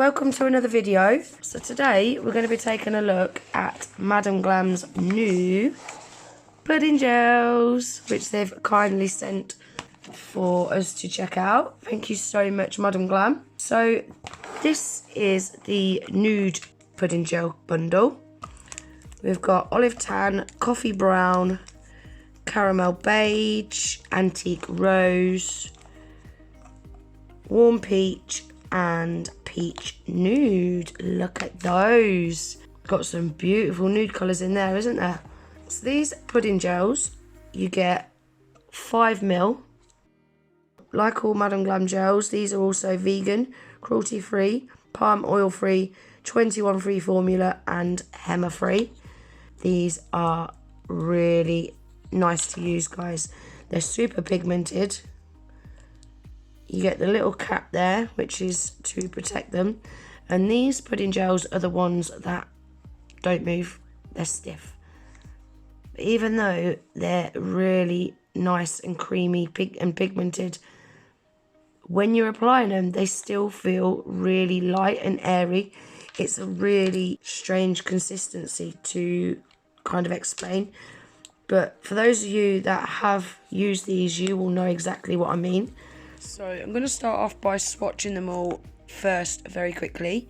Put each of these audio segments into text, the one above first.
welcome to another video. So today we're going to be taking a look at Madam Glam's new pudding gels, which they've kindly sent for us to check out. Thank you so much, Madam Glam. So this is the nude pudding gel bundle. We've got olive tan, coffee brown, caramel beige, antique rose, warm peach and peach nude. Look at those. Got some beautiful nude colours in there, isn't there? So these pudding gels, you get 5ml. Like all Madam Glam gels, these are also vegan, cruelty free, palm oil free, 21 free formula and Hema free. These are really nice to use, guys. They're super pigmented. You get the little cap there, which is to protect them. And these pudding gels are the ones that don't move. They're stiff. But even though they're really nice and creamy and pigmented, when you're applying them, they still feel really light and airy. It's a really strange consistency to kind of explain. But for those of you that have used these, you will know exactly what I mean. So I'm going to start off by swatching them all first very quickly.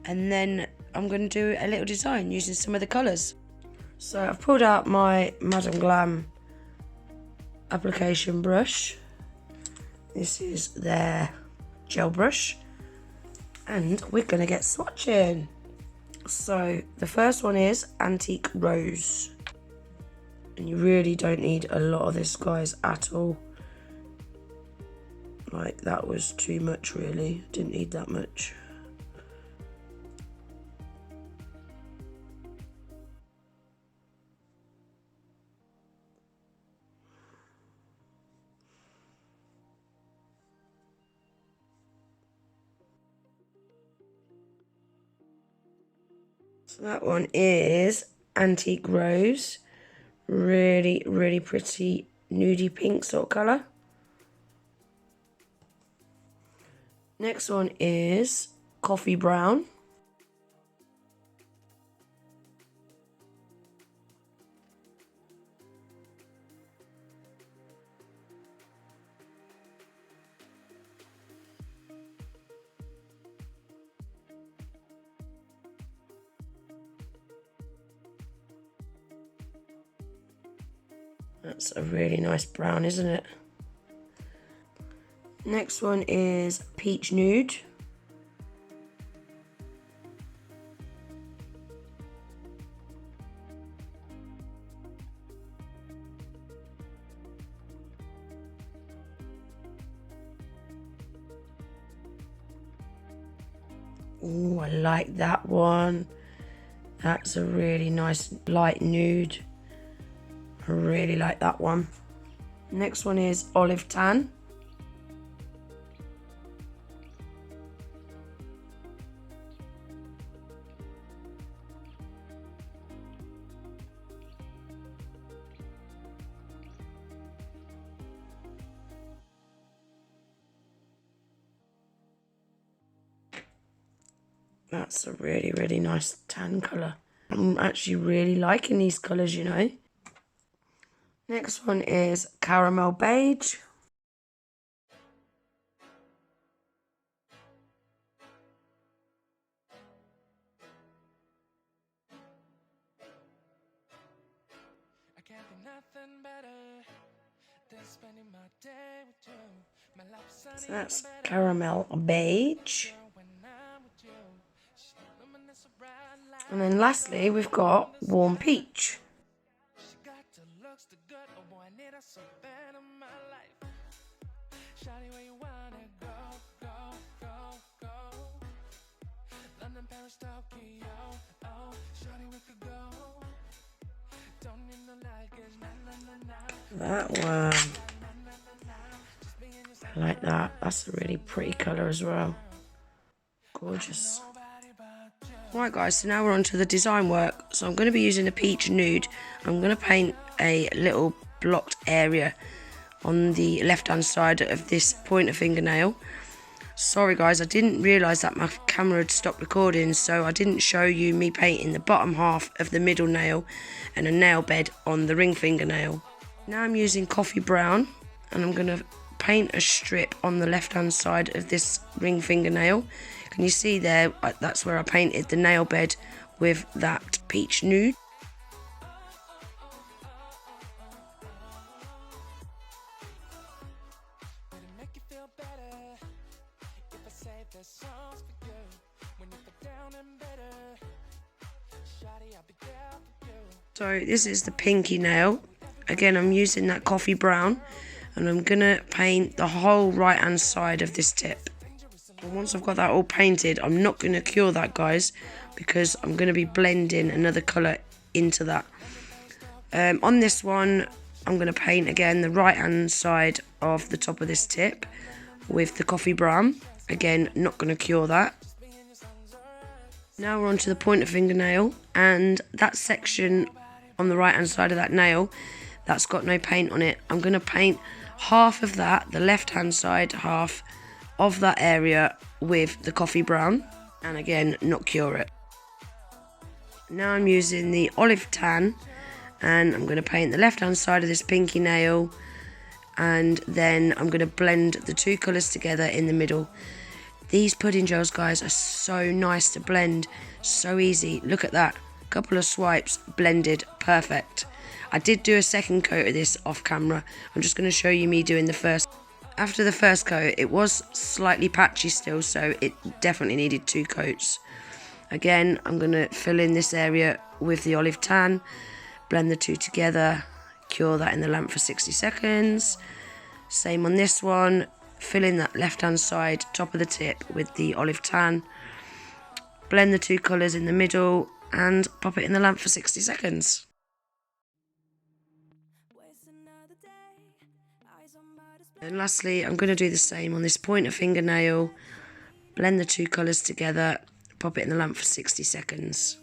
And then I'm going to do a little design using some of the colours. So I've pulled out my Madam Glam application brush. This is their gel brush. And we're going to get swatching. So the first one is Antique Rose. And you really don't need a lot of this, guys, at all. Like, that was too much, really. Didn't need that much. So that one is Antique Rose. Really, really pretty nudie pink sort of colour. Next one is Coffee Brown. That's a really nice brown, isn't it? Next one is Peach Nude. Oh, I like that one. That's a really nice light nude. I really like that one. Next one is Olive Tan. That's a really, really nice tan colour. I'm actually really liking these colours, you know. Next one is Caramel Beige. I can't be nothing better than spending my day with you. So that's Caramel Beige. And then lastly, we've got Warm Peach. That one. I like that. That's a really pretty colour as well. Gorgeous. Right, guys, so now we're on to the design work. So I'm going to be using a peach nude. I'm going to paint a little blocked area on the left hand side of this pointer fingernail. Sorry guys, I didn't realise that my camera had stopped recording, so I didn't show you me painting the bottom half of the middle nail and a nail bed on the ring fingernail. Now I'm using coffee brown, and I'm going to paint a strip on the left hand side of this ring fingernail. Can you see there, that's where I painted the nail bed with that peach nude. So this is the pinky nail. Again, I'm using that coffee brown, and I'm going to paint the whole right hand side of this tip. And once I've got that all painted, I'm not going to cure that, guys, because I'm going to be blending another colour into that. On this one, I'm going to paint again the right hand side of the top of this tip with the coffee brown. Again, not going to cure that. Now we're on to the pointer fingernail, and that section on the right hand side of that nail that's got no paint on it, I'm going to paint half of that, the left hand side half of that area, with the coffee brown, and again not cure it. Now I'm using the olive tan, and I'm going to paint the left hand side of this pinky nail, and then I'm going to blend the two colours together in the middle. These pudding gels, guys, are so nice to blend, so easy. Look at that, couple of swipes, blended, perfect. I did do a second coat of this off camera. I'm just going to show you me doing the first. After the first coat, it was slightly patchy still, so it definitely needed 2 coats. Again, I'm going to fill in this area with the olive tan, blend the two together, cure that in the lamp for 60 seconds. Same on this one, fill in that left hand side, top of the tip, with the olive tan, blend the two colours in the middle, and pop it in the lamp for 60 seconds. And lastly, I'm going to do the same on this pointer fingernail, blend the two colours together, pop it in the lamp for 60 seconds.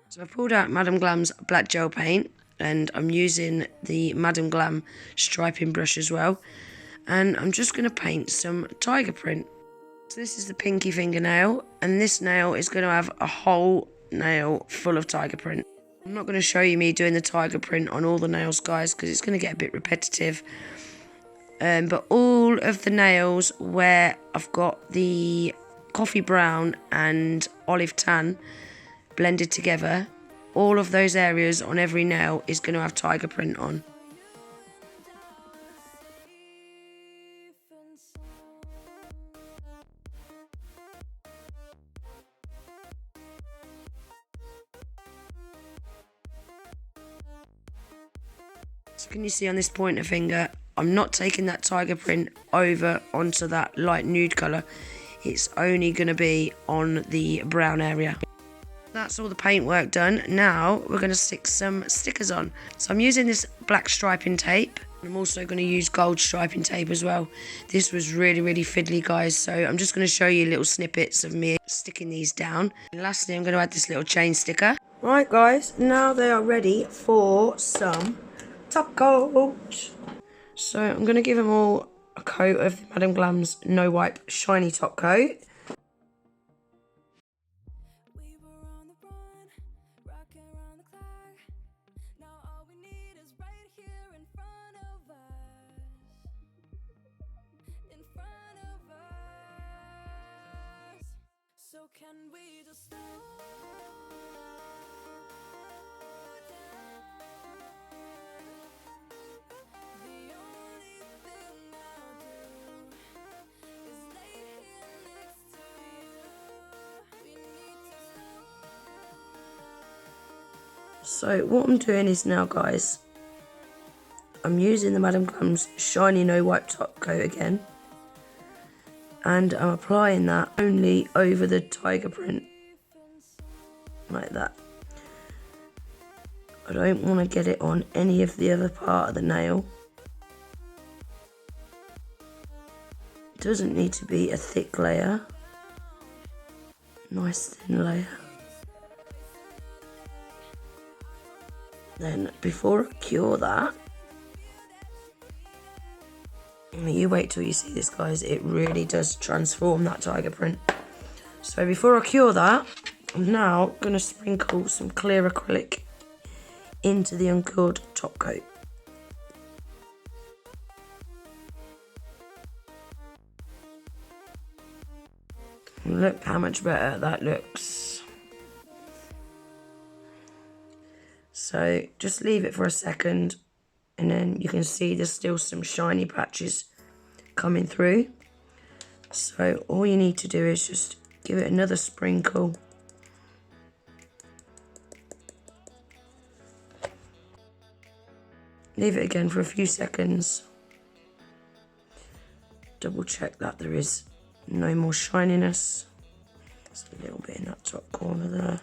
So I've pulled out Madam Glam's black gel paint, and I'm using the Madam Glam striping brush as well, and I'm just going to paint some tiger print. So this is the pinky fingernail, and this nail is going to have a whole nail full of tiger print. I'm not going to show you me doing the tiger print on all the nails, guys, because it's going to get a bit repetitive. But all of the nails where I've got the coffee brown and olive tan blended together, all of those areas on every nail is going to have tiger print on. So can you see on this pointer finger, I'm not taking that tiger print over onto that light nude colour. It's only going to be on the brown area. That's all the paint work done. Now we're going to stick some stickers on. So I'm using this black striping tape. I'm also going to use gold striping tape as well. This was really fiddly, guys, so I'm just going to show you little snippets of me sticking these down. And lastly, I'm going to add this little chain sticker. Right, guys, now they are ready for some top coat. So I'm going to give them all a coat of Madam Glam's No Wipe Shiny Top Coat. Can we just slow down? The only thing I'll do is lay here next to you. We need to slow. So what I'm doing is now, guys, I'm using the Madam Glam's shiny no wipe top coat again. And I'm applying that only over the tiger print, like that. I don't want to get it on any of the other part of the nail. It doesn't need to be a thick layer, nice thin layer. Then before I cure that, you wait till you see this, guys. It really does transform that tiger print. So before I cure that, I'm now going to sprinkle some clear acrylic into the uncured top coat. Look how much better that looks. So just leave it for a second, and then you can see there's still some shiny patches coming through. So all you need to do is just give it another sprinkle. Leave it again for a few seconds. Double check that there is no more shininess. Just a little bit in that top corner there.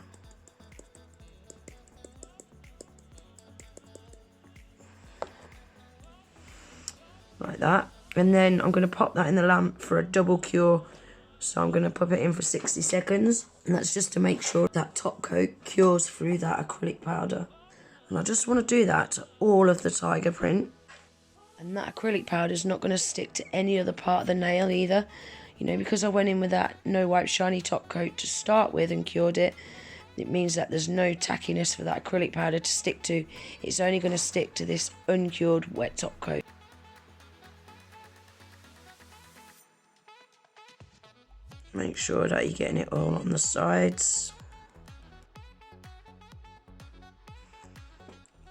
Like that. And then I'm going to pop that in the lamp for a double cure. So I'm going to pop it in for 60 seconds. And that's just to make sure that top coat cures through that acrylic powder. And I just want to do that to all of the tiger print. And that acrylic powder is not going to stick to any other part of the nail either. You know, because I went in with that no wipe shiny top coat to start with and cured it, it means that there's no tackiness for that acrylic powder to stick to. It's only going to stick to this uncured wet top coat. Make sure that you're getting it all on the sides.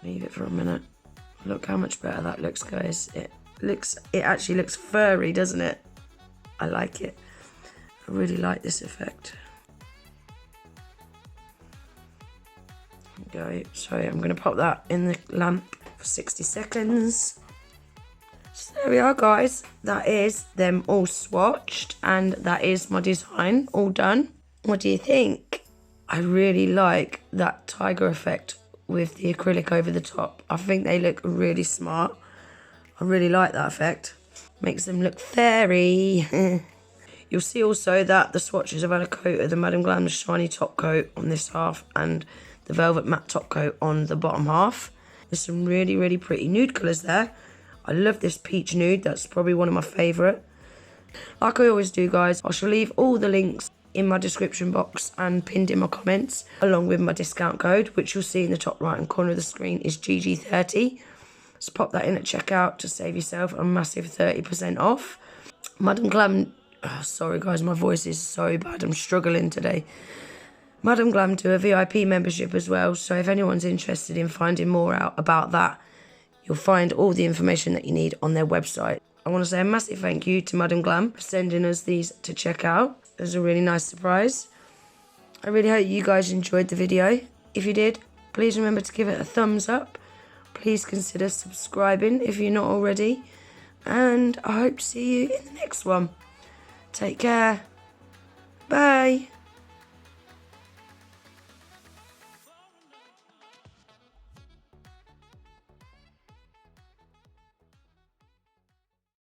Leave it for a minute. Look how much better that looks, guys. It actually looks furry, doesn't it? I like it. I really like this effect. There we go. So I'm going to pop that in the lamp for 60 seconds. So there we are, guys. That is them all swatched, and that is my design all done. What do you think? I really like that tiger effect with the acrylic over the top. I think they look really smart. I really like that effect. Makes them look fairy. You'll see also that the swatches have had a coat of the Madam Glam's shiny top coat on this half and the velvet matte top coat on the bottom half. There's some really, really pretty nude colours there. I love this peach nude. That's probably one of my favourite. Like I always do, guys, I shall leave all the links in my description box and pinned in my comments, along with my discount code, which you'll see in the top right hand corner of the screen is GG30. So pop that in at checkout to save yourself a massive 30% off. Madam Glam, oh, sorry guys, my voice is so bad, I'm struggling today. Madam Glam do a VIP membership as well, so if anyone's interested in finding more out about that, you'll find all the information that you need on their website. I want to say a massive thank you to Madam Glam for sending us these to check out. It was a really nice surprise. I really hope you guys enjoyed the video. If you did, please remember to give it a thumbs up. Please consider subscribing if you're not already. And I hope to see you in the next one. Take care. Bye.